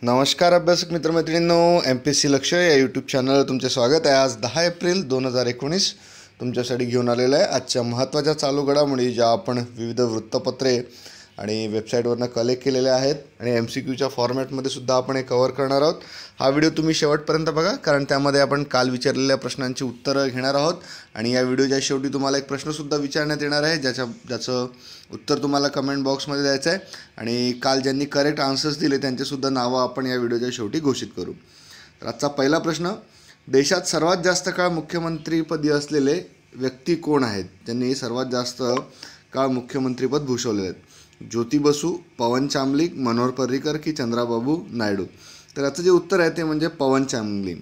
नमस्कार अभ्यासक मित्रमैत्रिणींनो, MPSC लक्ष या यूट्यूब चॅनलवर तुमचे स्वागत आहे। आज 10 एप्रिल 2019 तुमच्यासाठी घेऊन आलेला आहे आजच्या महत्त्वाच्या चालू घडामोडी ज्या आपण विविध वृत्तपत्रे आणि वेबसाईटवरनं कलेक्ट केलेल्या आहेत आणि MCQच्या फॉर्मॅटमध्ये सुद्धा आपण हे कव्हर करणार आहोत। हा व्हिडिओ तुम्ही शेवटपर्यंत बघा, कारण त्यामध्ये आपण काल विचारलेल्या प्रश्नांची उत्तरं घेणार आहोत आणि या व्हिडिओच्या शेवटी तुम्हाला एक प्रश्नसुद्धा विचारण्यात येणार आहे ज्याचं उत्तर तुम्हाला कमेंट बॉक्समध्ये द्यायचं आहे आणि काल ज्यांनी करेक्ट आन्सर्स दिले त्यांचेसुद्धा नावं आपण या व्हिडिओच्या शेवटी घोषित करू। तर आजचा पहिला प्रश्न, देशात सर्वात जास्त काळ मुख्यमंत्रीपदी असलेले व्यक्ती कोण आहेत? ज्यांनी सर्वात जास्त काळ मुख्यमंत्रीपद भूषवले आहेत? ज्योती बसू, पवन चामलिंग, मनोहर पर्रीकर की चंद्राबाबू नायडू? तर याचं जे उत्तर आहे ते म्हणजे पवन चामलिंग।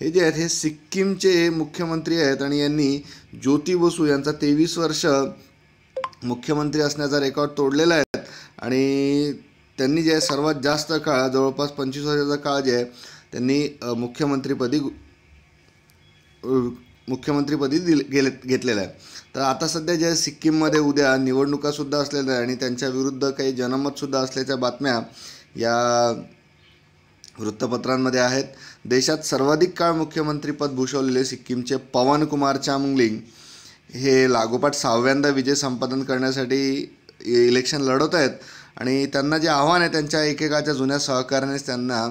हे जे आहेत हे सिक्कीमचे मुख्यमंत्री आहेत आणि यांनी ज्योती बसू यांचा 23 वर्ष मुख्यमंत्री असण्याचा रेकॉर्ड तोडलेला आहे आणि त्यांनी जे सर्वात जास्त काळ जवळपास 25 वर्षाचा काळ जे आहे त्यांनी मुख्यमंत्रीपदी घेतलेला आहे। तर आता सध्या जे सिक्कीममध्ये उद्या निवडणुकासुद्धा असलेल्या आहे आणि त्यांच्या विरुद्ध काही जनमतसुद्धा असल्याच्या बातम्या या वृत्तपत्रांमध्ये आहेत। देशात सर्वाधिक काळ मुख्यमंत्रीपद भूषवलेले सिक्कीमचे पवन कुमार चामलिंग हे लागोपाठ 6व्यांदा विजय संपादन करण्यासाठी इलेक्शन लढवत आहेत आणि त्यांना जे आव्हान आहे त्यांच्या एकेकाच्या जुन्या सहकार्यानेच त्यांना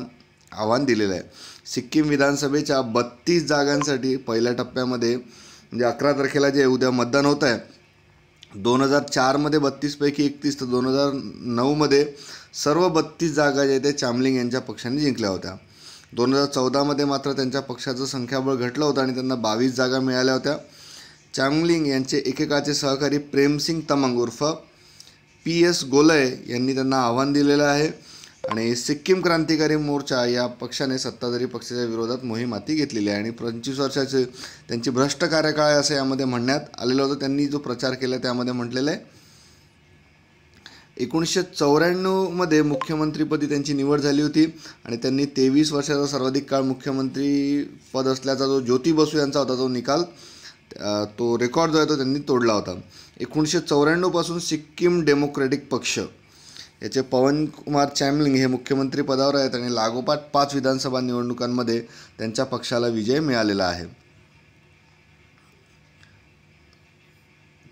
आव्हान दिलेलं आहे। सिक्कीम विधानसभेच्या 32 जागांसाठी पहिल्या टप्प्यामध्ये म्हणजे 11 तारखेला जे उद्या मतदान होत आहे, 2004 मध्ये 32 पैकी 31 तर 2009 मध्ये सर्व 32 जागा जे ते चामलिंग यांच्या पक्षाने जिंकल्या होत्या। 2014 मध्ये मात्र त्यांच्या पक्षाचं संख्याबळ घटलं होतं आणि त्यांना 22 जागा मिळाल्या होत्या। चामलिंग यांचे एकेकाचे सहकारी प्रेमसिंग तमंग उर्फ PS गोलय यांनी त्यांना आव्हान दिलेलं आहे आणि सिक्कीम क्रांतिकारी मोर्चा या पक्षाने सत्ताधारी पक्षाच्या विरोधात मोहीम हाती घेतलेली आहे आणि 25 वर्षाचे त्यांची भ्रष्ट कार्यकाळ असं यामध्ये म्हणण्यात आलेलं होतं। त्यांनी जो प्रचार केला त्यामध्ये म्हटलेलं आहे 1994 मध्ये मुख्यमंत्रीपदी त्यांची निवड झाली होती आणि त्यांनी 23 वर्षाचा सर्वाधिक काळ मुख्यमंत्री पद असल्याचा जो ज्योती बसू यांचा होता तो निकाल तो रेकॉर्ड जो आहे तो त्यांनी तोडला होता। 1994 पासून सिक्कीम डेमोक्रेटिक पक्ष याचे पवन कुमार चामलिंग हे मुख्यमंत्री पदावर आहेत आणि लागोपाठ 5 विधानसभा निवडणुकांमध्ये त्यांच्या पक्षाला विजय मिळालेला आहे।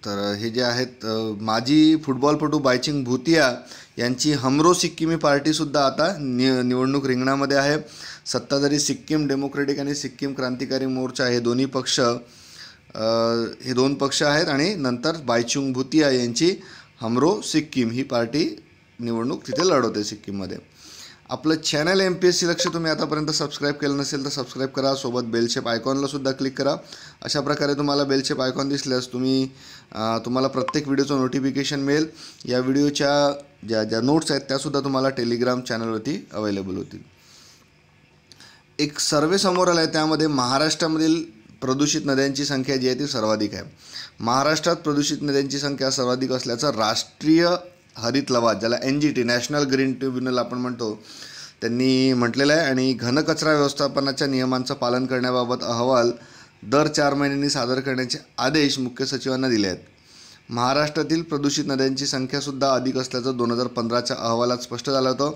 तर हे जे आहेत माजी फुटबॉलपटू बायचिंग भूतिया यांची हमरो सिक्कीमी पार्टीसुद्धा आता निवडणूक रिंगणामध्ये आहे। सत्ताधारी सिक्कीम डेमोक्रेटिक आणि सिक्कीम क्रांतिकारी मोर्चा हे दोन पक्ष आहेत आणि नंतर बायचुंग भूतिया यांची हमरो सिक्कीम ही पार्टी निवडणूक तिथे लढवते सिक्कीममध्ये। आपलं चॅनल MPSC लक्ष तुम्ही आतापर्यंत सबस्क्राईब केलं नसेल तर सबस्क्राईब करा, सोबत बेलशेप आयकॉनला सुद्धा क्लिक करा। अशा प्रकारे तुम्हाला बेलशेप आयकॉन दिसल्यास तुम्हाला प्रत्येक व्हिडिओचं नोटिफिकेशन मिळेल। या व्हिडिओच्या ज्या नोट्स आहेत त्यासुद्धा तुम्हाला टेलिग्राम चॅनलवरती अवेलेबल होतील। एक सर्वे समोर आला आहे त्यामध्ये महाराष्ट्रामधील प्रदूषित नद्यांची संख्या जी आहे ती सर्वाधिक आहे। महाराष्ट्रात प्रदूषित नद्यांची संख्या सर्वाधिक असल्याचं राष्ट्रीय हरित लवाद ज्याला NGT नॅशनल ग्रीन ट्रिब्युनल आपण म्हणतो त्यांनी म्हटलेलं आहे आणि घनकचरा व्यवस्थापनाच्या नियमांचं पालन करण्याबाबत अहवाल दर 4 महिन्यांनी सादर करण्याचे आदेश मुख्य सचिवांना दिले आहेत। महाराष्ट्रातील प्रदूषित नद्यांची संख्यासुद्धा अधिक असल्याचं 2015च्या अहवालात स्पष्ट झालं होतं।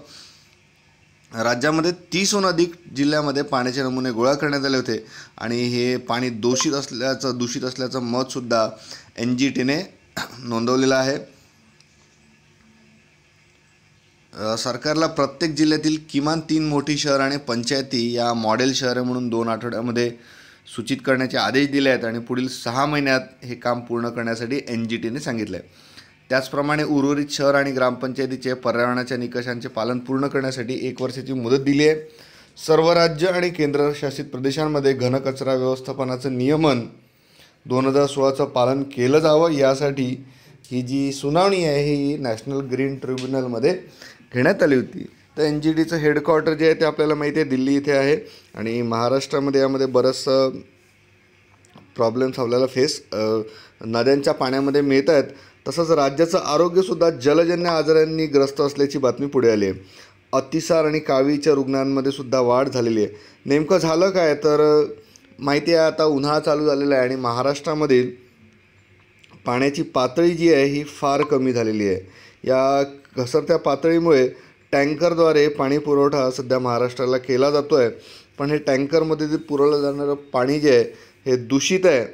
राज्यामध्ये 30हून अधिक जिल्ह्यामध्ये पाण्याचे नमुने गोळा करण्यात आले होते आणि हे पाणी दूषित असल्याचं मतसुद्धा NGTने नोंदवलेलं आहे। सरकारला प्रत्येक जिल्ह्यातील किमान 3 मोठी शहर आणि पंचायती या मॉडेल शहरे म्हणून 2 आठवड्यामध्ये सूचित करण्याचे आदेश दिले आहेत आणि पुढील 6 महिन्यात हे काम पूर्ण करण्यासाठी NGTने सांगितलं आहे। त्याचप्रमाणे उर्वरित शहर आणि ग्रामपंचायतीचे पर्यावरणाच्या निकषांचे पालन पूर्ण करण्यासाठी 1 वर्षाची मुदत दिली आहे। सर्व राज्य आणि केंद्रशासित प्रदेशांमध्ये घनकचरा व्यवस्थापनाचं नियमन 2016चं पालन केलं जावं यासाठी ही जी सुनावणी आहे ही नॅशनल ग्रीन ट्रिब्युनलमध्ये घेण्यात आली होती। तर NGTचं हेडक्वार्टर जे आहे ते आपल्याला माहिती आहे दिल्ली इथे आहे आणि महाराष्ट्रामध्ये यामध्ये बरंचसं प्रॉब्लेम्स आपल्याला नद्यांच्या पाण्यामध्ये मिळत आहेत। तसंच राज्याचं आरोग्यसुद्धा जलजन्य आजारांनी ग्रस्त असल्याची बातमी पुढे आली आहे। अतिसार आणि कावीळच्या रुग्णांमध्ये सुद्धा वाढ झालेली आहे। नेमकं झालं काय तर माहिती आहे आता उन्हाळा चालू झालेला आहे आणि महाराष्ट्रामधील पाण्याची पातळी जी आहे ही फार कमी झालेली आहे। या घसरत्या पातळीमुळे टँकरद्वारे पाणी पुरवठा सध्या महाराष्ट्राला केला जातो आहे, पण हे टँकरमध्ये जे पुरवलं जाणारं पाणी जे आहे हे दूषित आहे.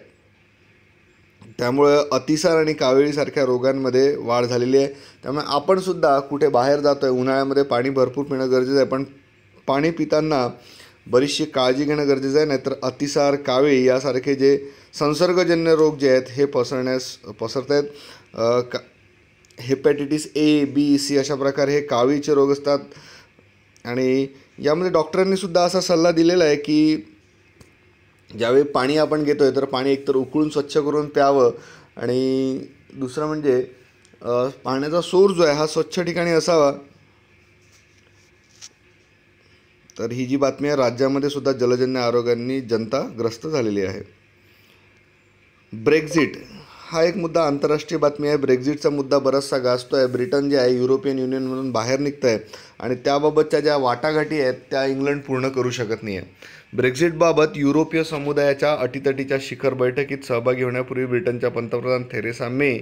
त्यामुळे अतिसार आणि कावेळीसारख्या रोगांमध्ये वाढ झालेली आहे. त्यामुळे आपण सुद्धा कुठे बाहेर जातो आहे उन्हाळ्यामध्ये पाणी भरपूर पिणं गरजेचं आहे, पण पाणी पिताना बरीचशी काळजी घेणं गरजेचं आहे. नाहीतर अतिसार, कावीळ यासारखे जे संसर्गजन्य रोग जे आहेत हे पसरत आहेत. हेपॅटिटिस ए, बी, सी अशा प्रकारे हे कावीळचे रोग असतात. आणि यामध्ये डॉक्टरांनी सुद्धा असा सल्ला दिलेला आहे की ज्यावेळी पाणी आपण घेतो आहे तर पाणी एकतर उकळून स्वच्छ करून प्यावं, आणि दुसरं म्हणजे पाण्याचा सोर्स जो आहे हा स्वच्छ ठिकाणी असावा. तर ही जी बातमी आहे, राज्यामध्ये सुद्धा जलजन्य आरोग्यांनी जनता ग्रस्त झालेली आहे. ब्रेक्झिट हा एक मुद्दा, आंतरराष्ट्रीय बातमी आहे. ब्रेक्झिटचा मुद्दा बराचसा गाजतो आहे. ब्रिटन जे आहे युरोपियन युनियनमधून बाहेर निघतं आहे आणि त्याबाबतच्या ज्या वाटाघाटी आहेत त्या इंग्लंड पूर्ण करू शकत नाही आहे. ब्रेक्झिटबाबत युरोपीय समुदायाच्या अटीतटीच्या शिखर बैठकीत सहभागी होण्यापूर्वी ब्रिटनच्या पंतप्रधान थेरेसा मे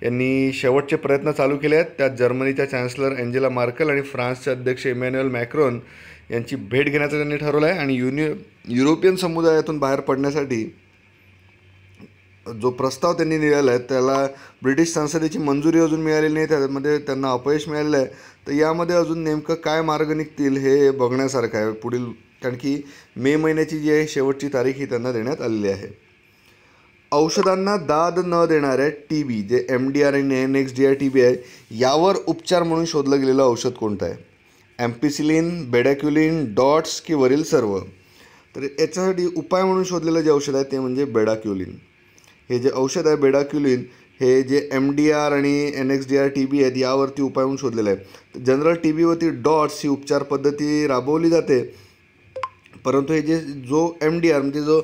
यांनी शेवटचे प्रयत्न चालू केले आहेत. त्यात जर्मनीच्या चान्सलर अँजेला मार्केल आणि फ्रान्सचे अध्यक्ष इमॅन्युएल मॅक्रोन यांची भेट घेण्याचं त्यांनी ठरवलं आहे. आणि युरोपियन समुदायातून बाहेर पडण्यासाठी जो प्रस्ताव त्यांनी दिलेला आहे त्याला ब्रिटिश संसदेची मंजुरी अजून मिळालेली नाही, त्यामध्ये त्यांना अपयश मिळालेलं आहे. तर यामध्ये अजून नेमकं काय मार्ग निघतील हे बघण्यासारखं आहे पुढील, कारण की मे महिन्याची जी आहे शेवटची तारीख ही त्यांना देण्यात आलेली आहे. औषधांना दाद न देणाऱ्या TB जे MDR आणि NXDR TB आहे यावर उपचार म्हणून शोधलं गेलेलं औषध कोणतं आहे? एम्पिसिलिन, बेडाक्युलिन, डॉट्स की वरील सर्व? तर याच्यासाठी उपाय म्हणून शोधलेलं जे औषध आहे ते म्हणजे बेडाक्युलिन. हे जे औषध आहे बेडाक्युलिन हे जे MDR आणि NXDR TB आहेत यावरती उपाय म्हणून शोधलेलं आहे. जनरल TBवरती डॉट्स ही उपचार पद्धती राबवली जाते, परंतु हे जो MDR म्हणजे जो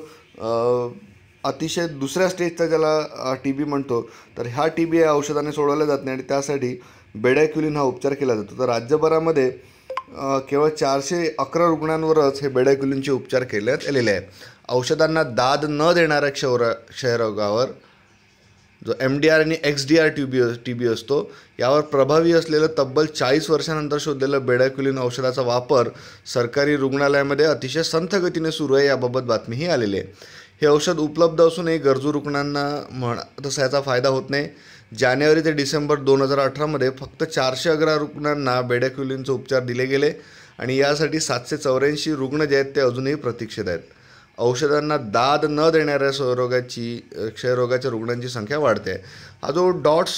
अतिशय दुसऱ्या स्टेजचा ज्याला TB म्हणतो, तर ह्या TB या औषधाने सोडवल्या जात नाही आणि त्यासाठी बेडाक्युलिन हा उपचार केला जातो. तर राज्यभरामध्ये केवळ 411 रुग्णांवरच हे बेडाक्युलिनचे उपचार केल्यात आलेले आहेत. औषधांना दाद न देणाऱ्या क्षयरोगावर जो MDR आणि XDR TB असतो यावर प्रभावी असलेलं तब्बल 40 वर्षानंतर शोधलेलं बेडाक्युलिन औषधाचा वापर सरकारी रुग्णालयामध्ये अतिशय संथ गतीने सुरू आहे, याबाबत बातमीही आलेली आहे. हे औषध उपलब्ध असूनही गरजू रुग्णांना तसा याचा फायदा होत नाही. जानेवारी ते डिसेंबर 2018मध्ये फक्त 411 रुग्णांना बेडाक्युलिनचे उपचार दिले गेले आणि यासाठी 784 रुग्ण जे आहेत ते अजूनही प्रतीक्षेत आहेत. औषधांना दाद न देणाऱ्या क्षयरोगाच्या रुग्णांची संख्या वाढते आहे. हा जो डॉट्स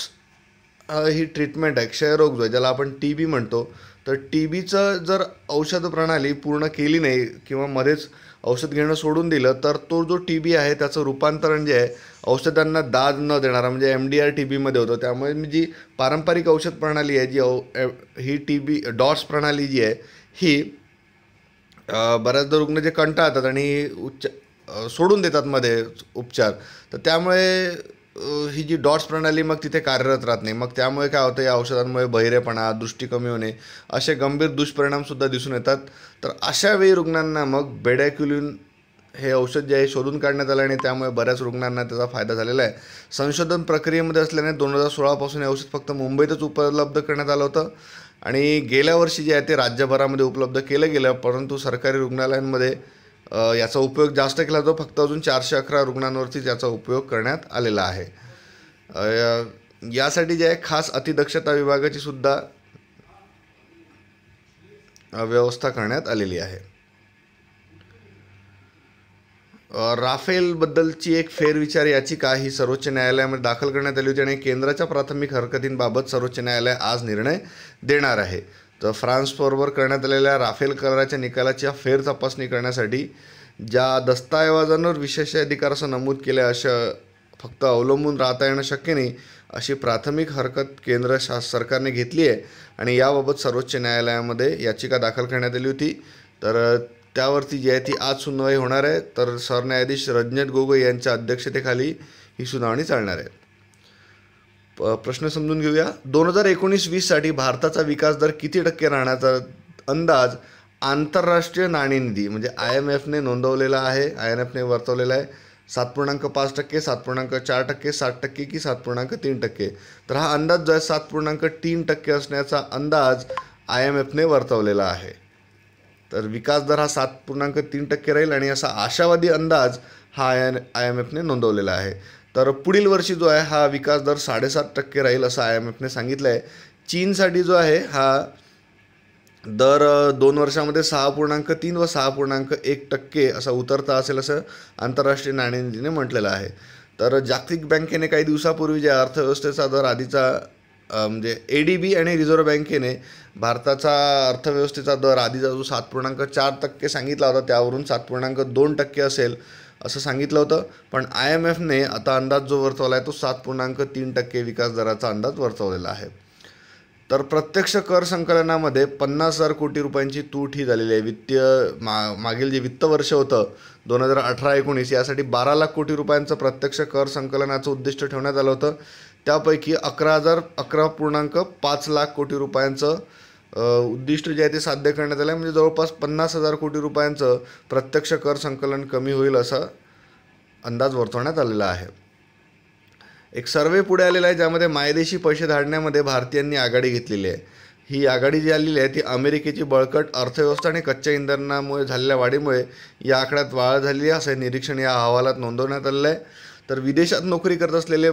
ही ट्रीटमेंट आहे, क्षयरोग जो आहे ज्याला आपण TB म्हणतो, तर TBचं जर औषध प्रणाली पूर्ण केली नाही किंवा मध्येच औषध घेणं सोडून दिलं तर तो जो TB आहे त्याचं रूपांतरण जे आहे औषधांना दाद न देणारा म्हणजे MDR TBमध्ये होतं. त्यामुळे जी पारंपरिक औषध प्रणाली आहे ही TB डॉट्स प्रणाली जी आहे ही बऱ्याचदा रुग्ण जे कंटाळतात आणि सोडून देतात मध्ये उपचार, तर त्यामुळे ही जी डॉट्स प्रणाली मग तिथे कार्यरत राहत नाही. मग त्यामुळे काय होतं, या औषधांमुळे बहिरेपणा, दृष्टी कमी होणे असे गंभीर दुष्परिणामसुद्धा दिसून येतात. तर अशा वेळी रुग्णांना मग बेडाक्युलिन हे औषध जे आहे शोधून काढण्यात आलं आणि त्यामुळे बऱ्याच रुग्णांना त्याचा फायदा झालेला आहे. संशोधन प्रक्रियेमध्ये असल्याने 2016पासून हे औषध फक्त मुंबईतच उपलब्ध करण्यात आलं होतं आणि गेल्या वर्षी जे आहे ते राज्यभरामध्ये उपलब्ध केलं गेलं, परंतु सरकारी रुग्णालयांमध्ये याचा उपयोग जास्त केला जातो. फक्त अजून 411 रुग्णांवरतीच याचा उपयोग करण्यात आलेला आहे. यासाठी जे आहे खास अतिदक्षता विभागाची सुद्धा व्यवस्था करण्यात आलेली आहे. राफेलबद्दलची एक फेरविचार याचिका ही सर्वोच्च न्यायालयामध्ये दाखल करण्यात आली होती आणि केंद्राच्या प्राथमिक हरकतींबाबत सर्वोच्च न्यायालय आज निर्णय देणार आहे. तर फ्रान्सबरोबर करण्यात आलेल्या राफेल कराराच्या निकालाची फेर तपासणी करण्यासाठी ज्या दस्तऐवजांवर विशेषाधिकार असं नमूद केलं आहे अशा फक्त अवलंबून राहता येणं शक्य नाही अशी प्राथमिक हरकत केंद्र सरकारने घेतली आहे आणि याबाबत सर्वोच्च न्यायालयामध्ये याचिका दाखल करण्यात आली होती. तर त्यावरती जी आहे ती आज सुनावणी होणार आहे. तर सरन्यायाधीश रंजन गोगोई यांच्या अध्यक्षतेखाली ही सुनावणी चालणार आहे. प्रश्न समजून घेऊया. 2019-20साठी भारताचा विकास दर किती टक्के राहण्याचा अंदाज आंतरराष्ट्रीय नाणेनिधी म्हणजे IMFने नोंदवलेला आहे, IMFने वर्तवलेला आहे. 7.5%, 7.4%, 7% की 7.3%. तर हा अंदाज जो आहे 7.3% असण्याचा अंदाज IMFने वर्तवलेला आहे. तर विकास दर हा 7.3% राहील आणि असा आशावादी अंदाज हा IMFने नोंदवलेला आहे. तर पुढील वर्षी जो आहे हा विकास दर 7.5% राहील असं IMFने सांगितलं आहे. चीनसाठी जो आहे हा दर 2 वर्षामध्ये 6.3 व 6.1% असा उतरता असेल असं आंतरराष्ट्रीय नाणेनिधीने म्हटलेलं आहे. तर जागतिक बँकेने काही दिवसापूर्वी जे अर्थव्यवस्थेचा दर आधीचा म्हणजे ADB आणि रिझर्व्ह बँकेने भारताचा अर्थव्यवस्थेचा दर आधीचा जो 7.4% सांगितला होता त्यावरून 7.2% असेल असं सांगितलं होतं. पण IMFने आता अंदाज जो वर्तवला आहे तो 7.3% विकास दराचा अंदाज वर्तवलेला आहे. तर प्रत्यक्ष कर संकलनामध्ये 50,000 कोटी रुपयांची तूट ही झालेली आहे. मागील जे वित्त वर्ष होतं 2018-19 यासाठी 12 लाख कोटी रुपयांचं प्रत्यक्ष कर संकलनाचं उद्दिष्ट ठेवण्यात आलं होतं. त्यापैकी 11.5 लाख कोटी रुपयांचं उद्दिष्ट जे आहे ते साध्य करण्यात आलं आहे. म्हणजे जवळपास 50,000 कोटी रुपयांचं प्रत्यक्ष कर संकलन कमी होईल असा अंदाज वर्तवण्यात आलेला आहे. एक सर्वे पुढे आलेला आहे ज्यामध्ये मायदेशी पैसे धाडण्यामध्ये भारतीयांनी आघाडी घेतलेली आहे. ही आघाडी जी आलेली आहे ती अमेरिकेची बळकट अर्थव्यवस्था आणि कच्च्या इंधनामुळे झालेल्या वाढीमुळे या आकड्यात वाढ झालेली आहे असं निरीक्षण या अहवालात नोंदवण्यात आलेलं आहे. तर विदेशात नोकरी करत असलेले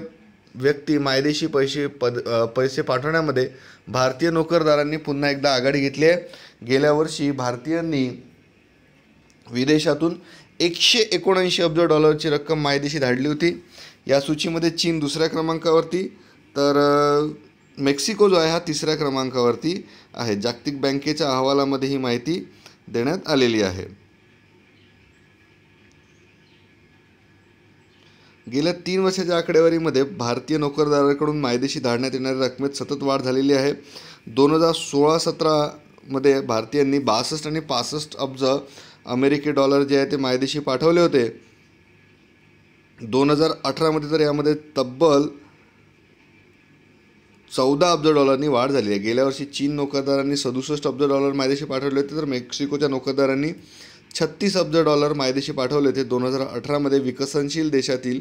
व्यक्ती मायदेशी पैसे पाठवण्यामध्ये भारतीय नोकरदारांनी पुन्हा एकदा आघाडी घेतली आहे. गेल्या वर्षी भारतीयांनी विदेशातून 179 अब्ज डॉलरची रक्कम मायदेशी धाडली होती. या सूचीमध्ये चीन दुसऱ्या क्रमांकावरती तर मेक्सिको जो आहे हा तिसऱ्या क्रमांकावरती आहे. जागतिक बँकेच्या अहवालामध्ये ही माहिती देण्यात आलेली आहे. गेल्या 3 वर्षाच्या आकडेवारीमध्ये भारतीय नोकरदाराकडून मायदेशी धाडण्यात येणाऱ्या रकमेत सतत वाढ झालेली आहे. 2016-17 मध्ये भारतीयांनी 62 आणि 65 अब्ज अमेरिकी डॉलर जे आहे ते मायदेशी पाठवले होते. 2018 मध्ये तर यामध्ये तब्बल 14 अब्ज डॉलरनी वाढ झाली आहे. गेल्या वर्षी चीन नोकरदारांनी 67 अब्ज डॉलर मायदेशी पाठवले होते तर मेक्सिकोच्या नोकरदारांनी 36 अब्ज डॉलर मायदेशी पाठवले होते. 2018 मध्ये विकसनशील देशातील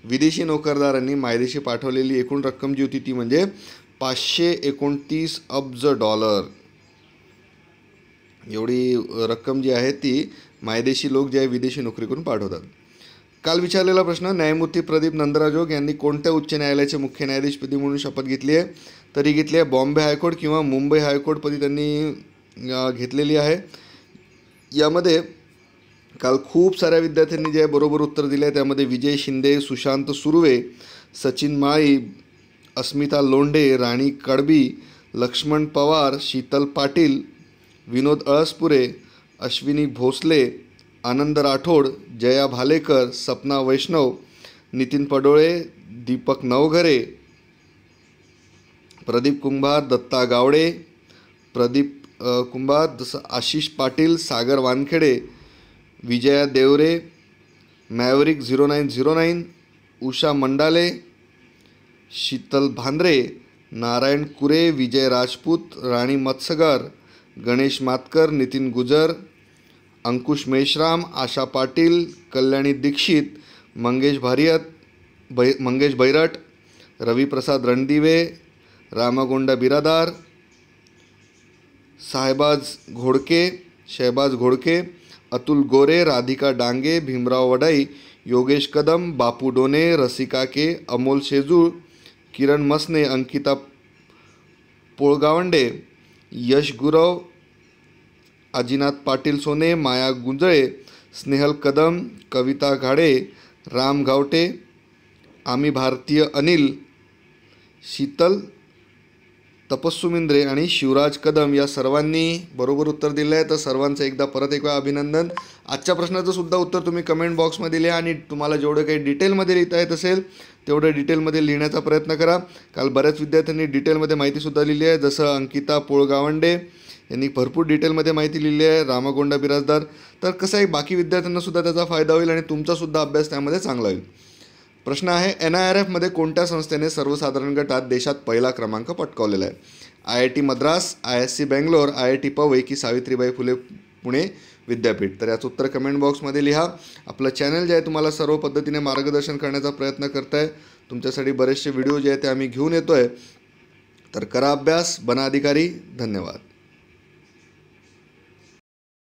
विदेशी नोकरदारांनी मायदेशी पाठवलेली एकूण रक्कम जी होती ती म्हणजे 529 अब्ज डॉलर. एवढी रक्कम जी आहे ती मायदेशी लोक जे आहे विदेशी नोकरी करून पाठवतात. काल विचारलेला प्रश्न, न्यायमूर्ती प्रदीप नंदराजोग यांनी कोणत्या उच्च न्यायालयाचे मुख्य न्यायाधीशपदी म्हणून शपथ घेतली आहे? तर ही घेतली आहे बॉम्बे हायकोर्ट किंवा मुंबई हायकोर्टपदी त्यांनी घेतलेली आहे. यामध्ये काल खूप साऱ्या विद्यार्थ्यांनी जे आहे बरोबर उत्तर दिले आहे. त्यामध्ये विजय शिंदे, सुशांत सुर्वे, सचिन माळी, अस्मिता लोंढे, राणी कडबी, लक्ष्मण पवार, शीतल पाटील, विनोद अळसपुरे, अश्विनी भोसले, आनंद राठोड, जया भालेकर, सपना वैष्णव, नितीन पडोळे, दीपक नवघरे, प्रदीप कुंभार, दत्ता गावडे, प्रदीप कुंभार, आशिष पाटील, सागर वानखेडे, विजया देवरे, मॅवरिक 0909, उषा मंडाले, शीतल भांद्रे, नारायण कुरे, विजय राजपूत, राणी मत्सगर, गणेश मातकर, नितीन गुजर, अंकुश मेश्राम, आशा पाटील, कल्याणी दीक्षित, मंगेश बैरट, रविप्रसाद रणदिवे, रामगोंडा बिरादार, शहबाज घोडके, अतुल गोरे, राधिका डांगे, भीमराव वडाई, योगेश कदम, बापू डोने, रसिका के, अमोल शेजूळ, किरण मसने, अंकिता पोळगावंडे, यश गुरव, अजिनाथ पाटील सोने, माया गुंजळे, स्नेहल कदम, कविता घाडे, राम गावटे, आम्ही भारतीय अनिल, शीतल तपस्सुमिंद्रे आणि शिवराज कदम या सर्वांनी बरोबर उत्तर दिलं आहे. तर सर्वांचं एकदा परत एक वेळा अभिनंदन. आजच्या प्रश्नाचं सुद्धा उत्तर तुम्ही कमेंट बॉक्समध्ये लिहा आणि तुम्हाला जेवढं काही डिटेलमध्ये लिहिता येत असेल तेवढं डिटेलमध्ये लिहिण्याचा प्रयत्न करा. काल बऱ्याच विद्यार्थ्यांनी डिटेलमध्ये माहितीसुद्धा लिहिली आहे. जसं अंकिता पोळगावंडे यांनी भरपूर डिटेलमध्ये माहिती लिहिली आहे, रामगोंडा बिराजदार. तर कसं आहे बाकी विद्यार्थ्यांनासुद्धा त्याचा फायदा होईल आणि तुमचासुद्धा अभ्यास त्यामध्ये चांगला होईल. प्रश्न आहे, NIRFमध्ये कोणत्या संस्थेने सर्वसाधारण गटात देशात पहिला क्रमांक पटकावलेला आहे? IIT Madras, ISC Bangalore, IIT Powai की सावित्रीबाई फुले पुणे विद्यापीठ. तर याचं उत्तर कमेंट बॉक्समध्ये लिहा. आपलं चॅनल जे आहे तुम्हाला सर्व पद्धतीने मार्गदर्शन करण्याचा प्रयत्न करत आहे. तुमच्यासाठी बरेचसे व्हिडिओ जे आहेत ते आम्ही घेऊन येतो आहे. तर करा अभ्यास, बना अधिकारी. धन्यवाद.